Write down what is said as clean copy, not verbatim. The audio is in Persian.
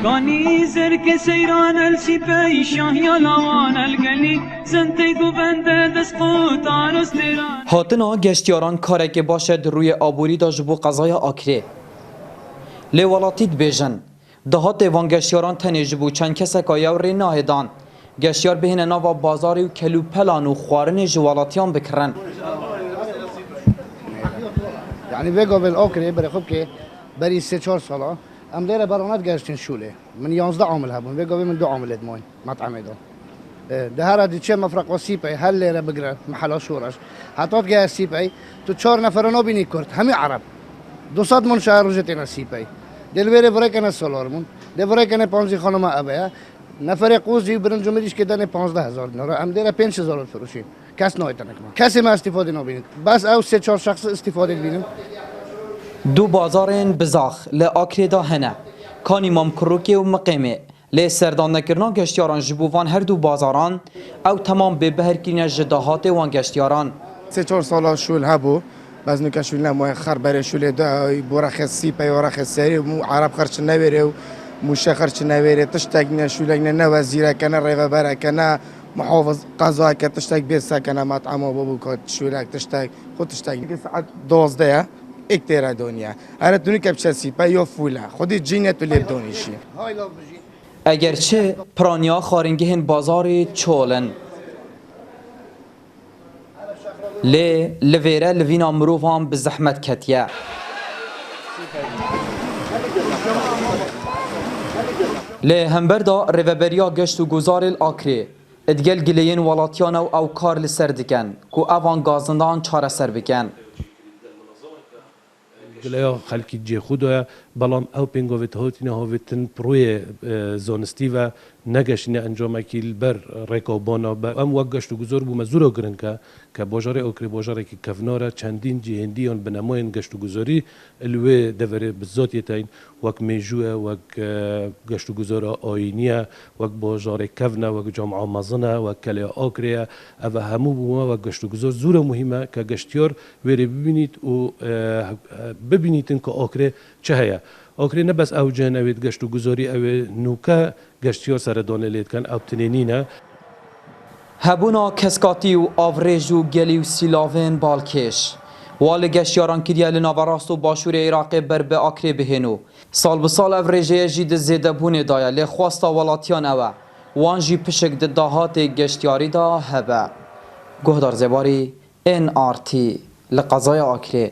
گانی زرک سیران السیپی شاهیا لاوان الگلی زنتی گوبنده دست قوتان استران هاتنا گشتیاران کاره که باشد روی آبوری دا جبو قضای آکره لی ولاتید بیجن دهات وان گشتیاران تنی جبو چند کسک آیو ری ناهدان گشتیار بهینه ناوا بازاری و کلو پلان و خوارن جوالاتیان بکرن يعني بيجوا بالأوكري بريخوب كي بري 3-4 سالا ام ليرة برونات جاشتين شولة من 11 عامل هبون بيجوا من 2 عامل ادمون مطعم ده ده هرا دي تشم مفرق وسيبي هل ليرة بقرا محل شورش حطوت جاي سيبي تو 4 نفر نو بيني كرت همي عرب 200 من شهر رجتنا سيبي دل بيري بريكنا سولارمون ده بريكنا بانزي خانم ابا نفر قوزي برنجو مديش كده نه 15000 دینار ام ليرة 5000 فروشين کس نایتنه کسی ما استفاده نبینید بس او 3-4 شخص استفاده بینیم دو بازارین بزاخ لی آکره دا هنه کانی مام کروکی و مقیمه لی سردان نکرنا گشتیاران جبووان هر دو بازاران او تمام به بهرکینه جداهات وان گشتیاران 3-4 سالا شول هبو باز نو کشول نمو خر بره شول دا برخ سیپی و رخ سری مو عرب خرچ نبره و موشه خرچ نبره تشتاق نه شولگ نه وزیره کنه ریو بره کنه محافظ قضاء كتشتاق بيت سكنه مطعم وابو كتشولاك تشتاق خود تشتاق ساعات 12 اكتر دنيا انا دوني كبشاسي با يو فولا خودی جینت لی دونیشی اگرچه پرانیا خارنگهن بازار چولن لی لویره لوینا مروفان به زحمت کتیه لی همبردا ریوبریا گشت و گزار الاکری ادگل گلین ولاتیان او کار لسر دکن کو اوان گازندان چاره سر بکن گلیا خلکی جی خوده بلام او پینگویت هاتینه هاویتن پروی زانستی و نگشینه انجام کیل بر رکابانا با ام وقت گذار بو مزور گرن که باجار اوکری باجار کی کفناره چندین جهندیان بنماین گشت گذاری الوی دوره بذات یتین وقت میجوه وقت گشت گذار آینیه وقت باجار کفنه وقت جامعه مازنه وقت کلی اوکریه او همو بو وقت گشت گذار زور مهمه که گشتیار وری ببینید و ببینید که اوکری چه هیا اوکری نه بس او جنوید گشت گذاری او نوکه گشتیار سردانه لید کن او تنینینه هبونا کسکاتی و آوریج و گلی و سیلاوین بالکش وال گشتیاران کریه لناوراست و باشور عراق بر به آکری بهنو سال به سال افریجه جید زیده بونه دایا لخواستا ولاتیان اوه وانجی پشک ده دهات گشتیاری دا هبه گهدار زباری NRT لقضای آکری